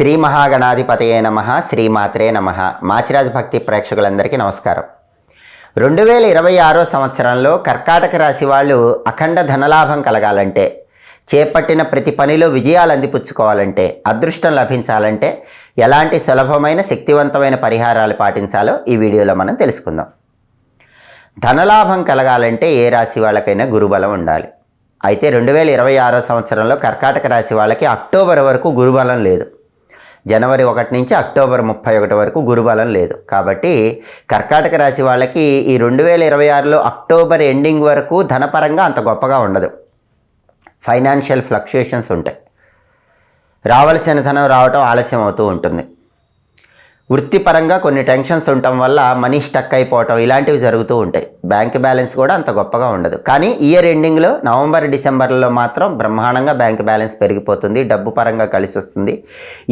శ్రీ మహాగణాధిపతయే నమః, శ్రీమాత్రే నమః. మాచిరాజ్ భక్తి ప్రేక్షకులందరికీ నమస్కారం. 2026 సంవత్సరంలో కర్కాటక రాశి వాళ్ళు అఖండ ధనలాభం కలగాలంటే, చేపట్టిన ప్రతి పనిలో విజయాలు అందిపుచ్చుకోవాలంటే, అదృష్టం లభించాలంటే ఎలాంటి సులభమైన శక్తివంతమైన పరిహారాలు పాటించాలో ఈ వీడియోలో మనం తెలుసుకుందాం. ధనలాభం కలగాలంటే ఏ రాశి వాళ్ళకైనా గురుబలం ఉండాలి. అయితే 2026 సంవత్సరంలో కర్కాటక రాశి వాళ్ళకి అక్టోబర్ వరకు గురుబలం లేదు. జనవరి 1 నుంచి అక్టోబర్ 31 వరకు గురుబలం లేదు. కాబట్టి కర్కాటక రాశి వాళ్ళకి ఈ 2026లో అక్టోబర్ ఎండింగ్ వరకు ధనపరంగా అంత గొప్పగా ఉండదు. ఫైనాన్షియల్ ఫ్లక్చుయేషన్స్ ఉంటాయి. రావాల్సిన ధనం రావటం ఆలస్యం అవుతూ ఉంటుంది. వృత్తిపరంగా కొన్ని టెన్షన్స్ ఉండటం వల్ల మనీ స్టక్ అయిపోవటం ఇలాంటివి జరుగుతూ ఉంటాయి. బ్యాంక్ బ్యాలెన్స్ కూడా అంత గొప్పగా ఉండదు. కానీ ఇయర్ ఎండింగ్లో నవంబర్ డిసెంబర్లో మాత్రం బ్రహ్మాండంగా బ్యాంక్ బ్యాలెన్స్ పెరిగిపోతుంది, డబ్బు పరంగా కలిసి వస్తుంది.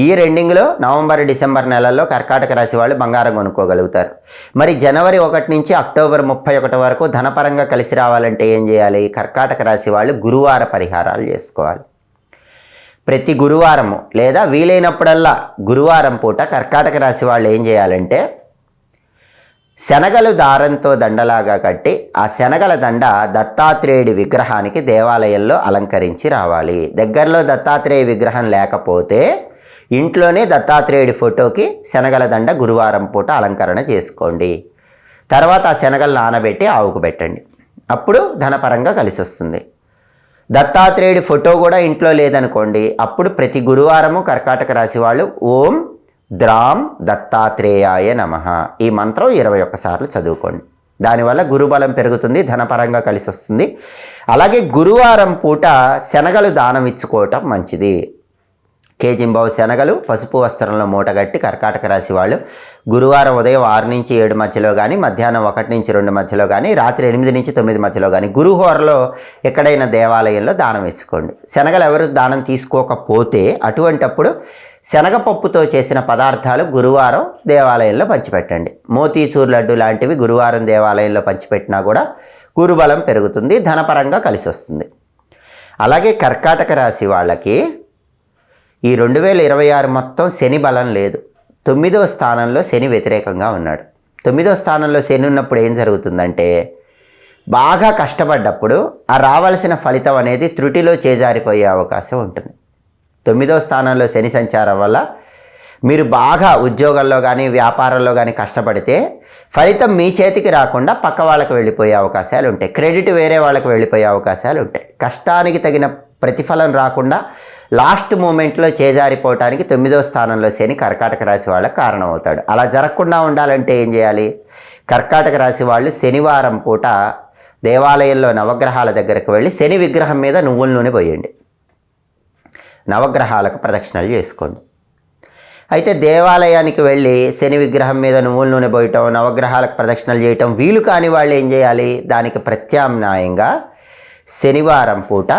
ఇయర్ ఎండింగ్లో నవంబర్ డిసెంబర్ నెలల్లో కర్కాటక రాశి వాళ్ళు బంగారం కొనుక్కోగలుగుతారు. మరి జనవరి 1 నుంచి అక్టోబర్ 31 వరకు ధనపరంగా కలిసి రావాలంటే ఏం చేయాలి? కర్కాటక రాశి వాళ్ళు గురువార పరిహారాలు చేసుకోవాలి. ప్రతి గురువారము లేదా వీలైనప్పుడల్లా గురువారం పూట కర్కాటక రాశి వాళ్ళు ఏం చేయాలంటే, శనగలు దారంతో దండలాగా కట్టి ఆ శనగల దండ దత్తాత్రేయుడి విగ్రహానికి దేవాలయంలో అలంకరించి రావాలి. దగ్గరలో దత్తాత్రేయ విగ్రహం లేకపోతే ఇంట్లోనే దత్తాత్రేయుడి ఫోటోకి శనగల దండ గురువారం పూట అలంకరణ చేసుకోండి. తర్వాత ఆ శనగలు నానబెట్టి ఆవుకు పెట్టండి. అప్పుడు ధనపరంగా కలిసి వస్తుంది. దత్తాత్రేయుడి ఫోటో కూడా ఇంట్లో లేదనుకోండి, అప్పుడు ప్రతి గురువారము కర్కాటక రాశి వాళ్ళు ఓం ద్రాం దత్తాత్రేయాయ నమః ఈ మంత్రం 21 సార్లు చదువుకోండి. దానివల్ల గురుబలం పెరుగుతుంది, ధనపరంగా కలిసి వస్తుంది. అలాగే గురువారం పూట శనగలు దానం ఇచ్చుకోవటం మంచిది. కేజింబావు శనగలు పసుపు వస్త్రంలో మూటగట్టి కర్కాటక రాశి వాళ్ళు గురువారం ఉదయం 6 నుంచి 7 మధ్యలో కానీ, మధ్యాహ్నం 1 నుంచి 2 మధ్యలో కానీ, రాత్రి 8 నుంచి 9 మధ్యలో కానీ గురుహోరలో ఎక్కడైనా దేవాలయంలో దానం ఇచ్చుకోండి. శనగలు ఎవరు దానం తీసుకోకపోతే అటువంటప్పుడు శనగపప్పుతో చేసిన పదార్థాలు గురువారం దేవాలయంలో పంచిపెట్టండి. మోతీచూర్ లడ్డు లాంటివి గురువారం దేవాలయంలో పంచిపెట్టినా కూడా గురుబలం పెరుగుతుంది, ధనపరంగా కలిసి వస్తుంది. అలాగే కర్కాటక రాశి వాళ్ళకి ఈ 2026 మొత్తం శని బలం లేదు. 9వ స్థానంలో శని వ్యతిరేకంగా ఉన్నాడు. 9వ స్థానంలో శని ఉన్నప్పుడు ఏం జరుగుతుందంటే, బాగా కష్టపడ్డప్పుడు ఆ రావాల్సిన ఫలితం అనేది త్రుటిలో చేజారిపోయే అవకాశం ఉంటుంది. 9వ స్థానంలో శని సంచారం వల్ల మీరు బాగా ఉద్యోగంలో కానీ వ్యాపారంలో కానీ కష్టపడితే ఫలితం మీ చేతికి రాకుండా పక్క వాళ్ళకి వెళ్ళిపోయే అవకాశాలు ఉంటాయి. క్రెడిట్ వేరే వాళ్ళకి వెళ్ళిపోయే అవకాశాలు ఉంటాయి. కష్టానికి తగిన ప్రతిఫలం రాకుండా లాస్ట్ మూమెంట్లో చేజారిపోవటానికి 9వ స్థానంలో శని కర్కాటక రాశి వాళ్ళకి కారణమవుతాడు. అలా జరగకుండా ఉండాలంటే ఏం చేయాలి? కర్కాటక రాశి వాళ్ళు శనివారం పూట దేవాలయంలో నవగ్రహాల దగ్గరకు వెళ్ళి శని విగ్రహం మీద నువ్వుల నూనె పోయండి. నవగ్రహాలకు ప్రదక్షిణలు చేసుకోండి. అయితే దేవాలయానికి వెళ్ళి శని విగ్రహం మీద నువ్వుల నూనె పోయటం, నవగ్రహాలకు ప్రదక్షిణలు చేయటం వీలు కాని వాళ్ళు ఏం చేయాలి? దానికి ప్రత్యామ్నాయంగా శనివారం పూట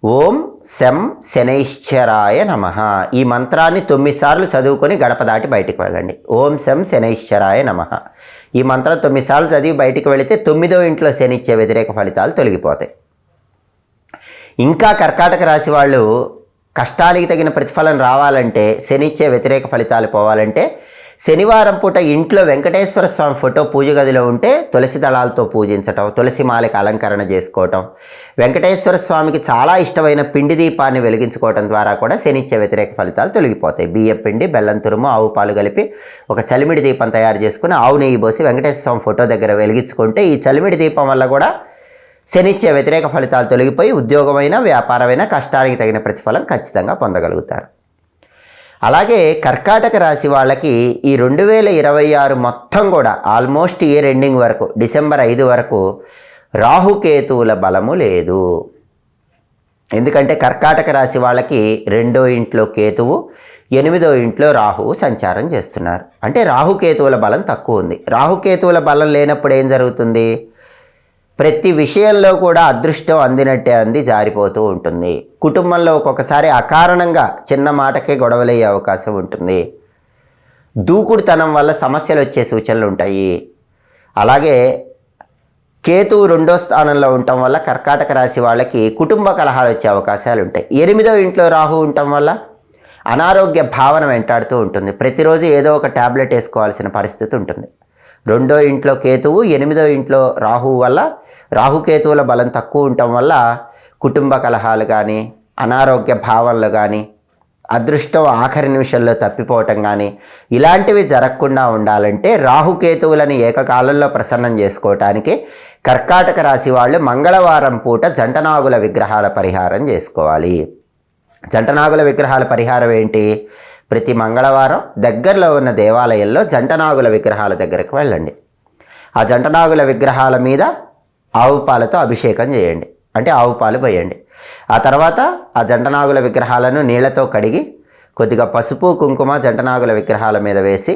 ఓం శం శనైశ్చరాయ నమః ఈ మంత్రాన్ని 9 సార్లు చదువుకొని గడప దాటి బయటికి వెళ్ళండి. ఓం శం శనైశ్చరాయ నమః ఈ మంత్రం 9 సార్లు చదివి బయటికి వెళితే 9వ ఇంట్లో శని ఇచ్చే వ్యతిరేక ఫలితాలు తొలగిపోతాయి. ఇంకా కర్కాటక రాశి వాళ్ళు కష్టానికి తగిన ప్రతిఫలం రావాలంటే, శని ఇచ్చే వ్యతిరేక ఫలితాలు పోవాలంటే, శనివారం పూట ఇంట్లో వెంకటేశ్వర స్వామి ఫోటో పూజ గదిలో ఉంటే తులసి దళాలతో పూజించటం, తులసి మాలకి అలంకరణ చేసుకోవటం, వెంకటేశ్వర స్వామికి చాలా ఇష్టమైన పిండి దీపాన్ని వెలిగించుకోవటం ద్వారా కూడా శనిచ్చే వ్యతిరేక ఫలితాలు తొలగిపోతాయి. బియ్యం పిండి, బెల్లం తురుము, ఆవు పాలు కలిపి ఒక చలిమిడి దీపం తయారు చేసుకుని ఆవు నెయ్యి పోసి వెంకటేశ్వర స్వామి ఫోటో దగ్గర వెలిగించుకుంటే ఈ చలిమిడి దీపం వల్ల కూడా శనిచ్చే వ్యతిరేక ఫలితాలు తొలగిపోయి ఉద్యోగమైన వ్యాపారమైన కష్టానికి తగిన ప్రతిఫలం ఖచ్చితంగా పొందగలుగుతారు. అలాగే కర్కాటక రాశి వాళ్ళకి ఈ 2026 మొత్తం కూడా ఆల్మోస్ట్ ఇయర్ ఎండింగ్ వరకు డిసెంబర్ 5 వరకు రాహుకేతువుల బలము లేదు. ఎందుకంటే కర్కాటక రాశి వాళ్ళకి 2వ ఇంట్లో కేతువు, 8వ ఇంట్లో రాహువు సంచారం చేస్తున్నారు. అంటే రాహుకేతువుల బలం తక్కువ ఉంది. రాహుకేతువుల బలం లేనప్పుడు ఏం జరుగుతుంది? ప్రతి విషయంలో కూడా అదృష్టం అందినట్టే అంది జారిపోతూ ఉంటుంది. కుటుంబంలో ఒక్కొక్కసారి అకారణంగా చిన్న మాటకే గొడవలయ్యే అవకాశం ఉంటుంది. దూకుడుతనం వల్ల సమస్యలు వచ్చే సూచనలు ఉంటాయి. అలాగే కేతువు 2వ స్థానంలో ఉండటం వల్ల కర్కాటక రాశి వాళ్ళకి కుటుంబ కలహాలు వచ్చే అవకాశాలు ఉంటాయి. 8వ ఇంట్లో రాహు ఉండటం వల్ల అనారోగ్య భావన వెంటాడుతూ ఉంటుంది. ప్రతిరోజు ఏదో ఒక ట్యాబ్లెట్ వేసుకోవాల్సిన పరిస్థితి ఉంటుంది. 2వ ఇంట్లో కేతువు, 8వ ఇంట్లో రాహువు వల్ల, రాహుకేతువుల బలం తక్కువ ఉండటం వల్ల కుటుంబ కలహాలు కానీ, అనారోగ్య భావనలు కానీ, అదృష్టం ఆఖరి నిమిషంలో తప్పిపోవటం కానీ ఇలాంటివి జరగకుండా ఉండాలంటే రాహుకేతువులని ఏకకాలంలో ప్రసన్నం చేసుకోవటానికి కర్కాటక రాశి వాళ్ళు మంగళవారం పూట జంటనాగుల విగ్రహాల పరిహారం చేసుకోవాలి. జంటనాగుల విగ్రహాల పరిహారం ఏంటి? ప్రతి మంగళవారం దగ్గరలో ఉన్న దేవాలయంలో జంటనాగుల విగ్రహాల దగ్గరికి వెళ్ళండి. ఆ జంటనాగుల విగ్రహాల మీద ఆవు పాలతో అభిషేకం చేయండి, అంటే ఆవు పాలు పోయండి. ఆ తర్వాత ఆ జంటనాగుల విగ్రహాలను నీళ్లతో కడిగి కొద్దిగా పసుపు కుంకుమ జంటనాగుల విగ్రహాల మీద వేసి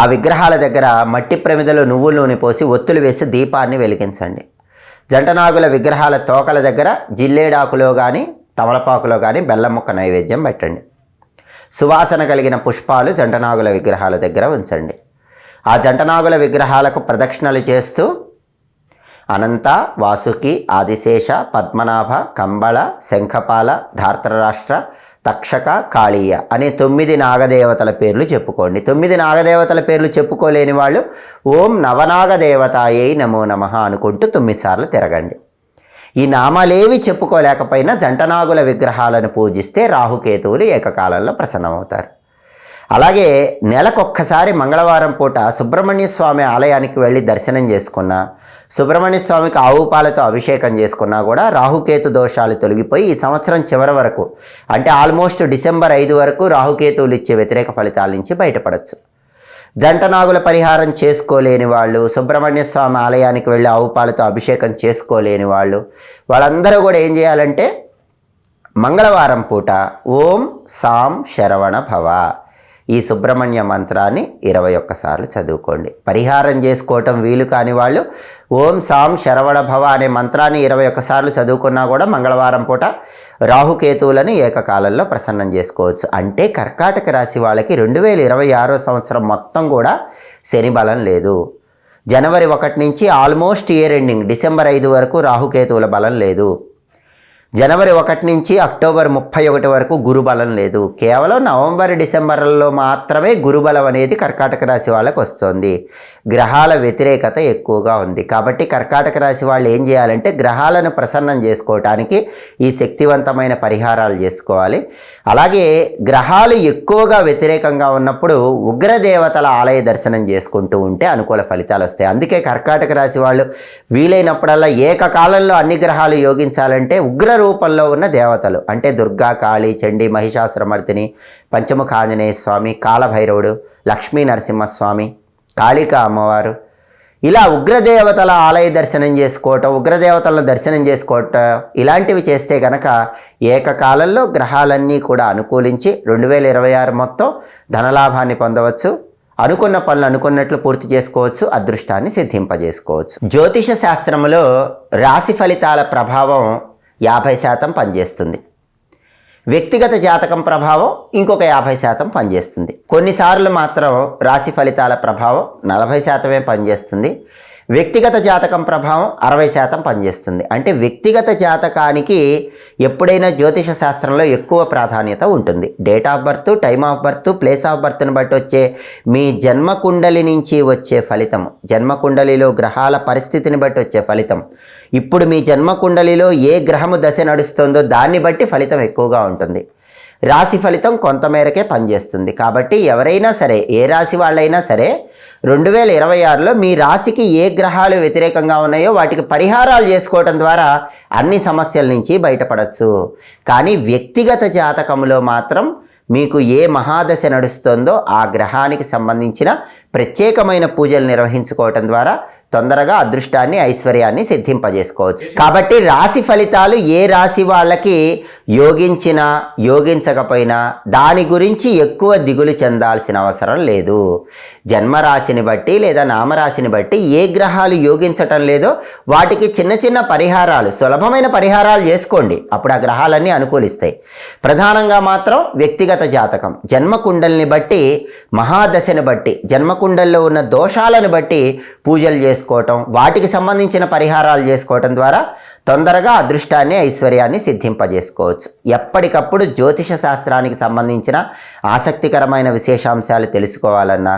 ఆ విగ్రహాల దగ్గర మట్టి ప్రమిదలో నువ్వుల నూనె పోసి ఒత్తులు వేసి దీపాన్ని వెలిగించండి. జంటనాగుల విగ్రహాల తోకల దగ్గర జిల్లేడాకులో కానీ తమలపాకులో కానీ బెల్లం ముక్క నైవేద్యం పెట్టండి. సువాసన కలిగిన పుష్పాలు జంటనాగుల విగ్రహాల దగ్గర ఉంచండి. ఆ జంటనాగుల విగ్రహాలకు ప్రదక్షిణలు చేస్తూ అనంత, వాసుకి, ఆదిశేష, పద్మనాభ, కంబళ, శంఖపాల, ధార్తరాష్ట్ర, తక్షక, కాళీయ అనే 9 నాగదేవతల పేర్లు చెప్పుకోండి. 9 నాగదేవతల పేర్లు చెప్పుకోలేని వాళ్ళు ఓం నవనాగదేవతాయై నమో నమః అనుకుంటూ 9 సార్లు తిరగండి. ఈ నామాలేవి చెప్పుకోలేకపోయినా జంటనాగుల విగ్రహాలను పూజిస్తే రాహుకేతువులు ఏకకాలంలో ప్రసన్నమవుతారు. అలాగే నెలకొక్కసారి మంగళవారం పూట సుబ్రహ్మణ్య స్వామి ఆలయానికి వెళ్ళి దర్శనం చేసుకున్నా, సుబ్రహ్మణ్య స్వామికి ఆవు పాలతో అభిషేకం చేసుకున్నా కూడా రాహుకేతు దోషాలు తొలగిపోయి ఈ సంవత్సరం చివరి వరకు, అంటే ఆల్మోస్ట్ డిసెంబర్ 5 వరకు రాహుకేతువులు ఇచ్చే వ్యతిరేక ఫలితాల నుంచి బయటపడవచ్చు. జంటనాగుల పరిహారం చేసుకోలేని వాళ్ళు, సుబ్రహ్మణ్య స్వామి ఆలయానికి వెళ్ళి ఆవు పాలతో అభిషేకం చేసుకోలేని వాళ్ళందరూ కూడా ఏం చేయాలంటే మంగళవారం పూట ఓం సాం శరవణ భవ ఈ సుబ్రహ్మణ్య మంత్రాన్ని 21 సార్లు చదువుకోండి. పరిహారం చేసుకోవటం వీలు కాని వాళ్ళు ఓం సాం శరవణ భవ అనే మంత్రాన్ని 21 సార్లు చదువుకున్నా కూడా మంగళవారం పూట రాహుకేతువులను ఏకకాలంలో ప్రసన్నం చేసుకోవచ్చు. అంటే కర్కాటక రాశి వాళ్ళకి 2026 సంవత్సరం మొత్తం కూడా శని బలం లేదు. జనవరి 1 నుంచి ఆల్మోస్ట్ ఇయర్ ఎండింగ్ డిసెంబర్ 5 వరకు రాహుకేతువుల బలం లేదు. జనవరి 1 నుంచి అక్టోబర్ 31 వరకు గురుబలం లేదు. కేవలం నవంబర్ డిసెంబర్లలో మాత్రమే గురుబలం అనేది కర్కాటక రాశి వాళ్ళకి వస్తుంది. గ్రహాల వ్యతిరేకత ఎక్కువగా ఉంది. కాబట్టి కర్కాటక రాశి వాళ్ళు ఏం చేయాలంటే గ్రహాలను ప్రసన్నం చేసుకోవటానికి ఈ శక్తివంతమైన పరిహారాలు చేసుకోవాలి. అలాగే గ్రహాలు ఎక్కువగా వ్యతిరేకంగా ఉన్నప్పుడు ఉగ్రదేవతల ఆలయ దర్శనం చేసుకుంటూ ఉంటే అనుకూల ఫలితాలు వస్తాయి. అందుకే కర్కాటక రాశి వాళ్ళు వీలైనప్పుడల్లా ఏకకాలంలో అన్ని గ్రహాలు యోగించాలంటే ఉగ్ర రూపంలో ఉన్న దేవతలు అంటే దుర్గా, కాళీ, చండీ, మహిషాసురమర్దిని, పంచముఖ ఆంజనేయ స్వామి, కాలభైరవుడు, లక్ష్మీ నరసింహస్వామి, కాళికా అమ్మవారు, ఇలా ఉగ్రదేవతల ఆలయ దర్శనం చేసుకోవటం, ఉగ్రదేవతలను దర్శనం చేసుకోవటం ఇలాంటివి చేస్తే కనుక ఏకకాలంలో గ్రహాలన్నీ కూడా అనుకూలించి 2026 మొత్తం ధనలాభాన్ని పొందవచ్చు. అనుకున్న పనులు అనుకున్నట్లు పూర్తి చేసుకోవచ్చు. అదృష్టాన్ని సిద్ధింపజేసుకోవచ్చు. జ్యోతిష శాస్త్రంలో రాశి ఫలితాల ప్రభావం 50% పనిచేస్తుంది. వ్యక్తిగత జాతకం ప్రభావం ఇంకొక 50% పనిచేస్తుంది. కొన్నిసార్లు మాత్రం రాశి ఫలితాల ప్రభావం 40% పనిచేస్తుంది. వ్యక్తిగత జాతకం ప్రభావం 60% పనిచేస్తుంది. అంటే వ్యక్తిగత జాతకానికి ఎప్పుడైనా జ్యోతిష శాస్త్రంలో ఎక్కువ ప్రాధాన్యత ఉంటుంది. Date of birth, time of birth, place of బర్త్ని బట్టి వచ్చే మీ జన్మకుండలి నుంచి వచ్చే ఫలితం, జన్మకుండలిలో గ్రహాల పరిస్థితిని బట్టి వచ్చే ఫలితం, ఇప్పుడు మీ జన్మకుండలిలో ఏ గ్రహము దశ నడుస్తుందో దాన్ని బట్టి ఫలితం ఎక్కువగా ఉంటుంది. రాశి ఫలితం కొంతమేరకే పనిచేస్తుంది. కాబట్టి ఎవరైనా సరే, ఏ రాశి వాళ్ళైనా సరే 2026లో మీ రాశికి ఏ గ్రహాలు వ్యతిరేకంగా ఉన్నాయో వాటికి పరిహారాలు చేసుకోవటం ద్వారా అన్ని సమస్యల నుంచి బయటపడవచ్చు. కానీ వ్యక్తిగత జాతకంలో మాత్రం మీకు ఏ మహాదశ నడుస్తుందో ఆ గ్రహానికి సంబంధించిన ప్రత్యేకమైన పూజలు నిర్వహించుకోవటం ద్వారా తొందరగా అదృష్టాన్ని, ఐశ్వర్యాన్ని సిద్ధింపజేసుకోవచ్చు. కాబట్టి రాశి ఫలితాలు ఏ రాశి వాళ్ళకి యోగించినా యోగించకపోయినా దాని గురించి ఎక్కువ దిగులు చెందాల్సిన అవసరం లేదు. జన్మరాశిని బట్టి లేదా నామరాశిని బట్టి ఏ గ్రహాలు యోగించటం లేదో వాటికి చిన్న చిన్న పరిహారాలు, సులభమైన పరిహారాలు చేసుకోండి. అప్పుడు ఆ గ్రహాలన్నీ అనుకూలిస్తాయి. ప్రధానంగా మాత్రం వ్యక్తిగత జాతకం, జన్మకుండల్ని బట్టి, మహాదశని బట్టి, జన్మకుండల్లో ఉన్న దోషాలను బట్టి పూజలు చేసుకోవటం, వాటికి సంబంధించిన పరిహారాలు చేసుకోవటం ద్వారా తొందరగా అదృష్టాన్ని ఐశ్వర్యాన్ని సిద్ధింపజేసుకోవచ్చు. ఎప్పటికప్పుడు జ్యోతిష శాస్త్రానికి సంబంధించిన ఆసక్తికరమైన విశేషాంశాలు తెలుసుకోవాలన్నా,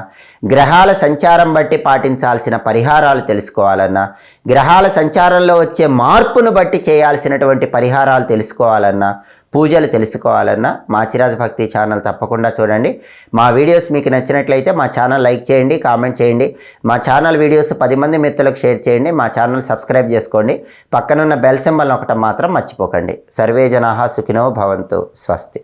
గ్రహాల సంచారం బట్టి పాటించాల్సిన పరిహారాలు తెలుసుకోవాలన్నా, గ్రహాల సంచారంలో వచ్చే మార్పును బట్టి చేయాల్సినటువంటి పరిహారాలు తెలుసుకోవాలన్నా, పూజలు తెలుసుకోవాలన్నా మాచిరాజ్ భక్తి ఛానల్ తప్పకుండా చూడండి. మా వీడియోస్ మీకు నచ్చినట్లయితే మా ఛానల్ లైక్ చేయండి, కామెంట్ చేయండి. మా ఛానల్ వీడియోస్ 10 మంది మిత్రులకు షేర్ చేయండి. మా ఛానల్ సబ్స్క్రైబ్ చేసుకోండి. పక్కనున్న బెల్ సింబల్ నొక్కటం మాత్రం మర్చిపోకండి. సర్వే జనాః సుఖినో భవంతు. స్వస్తి.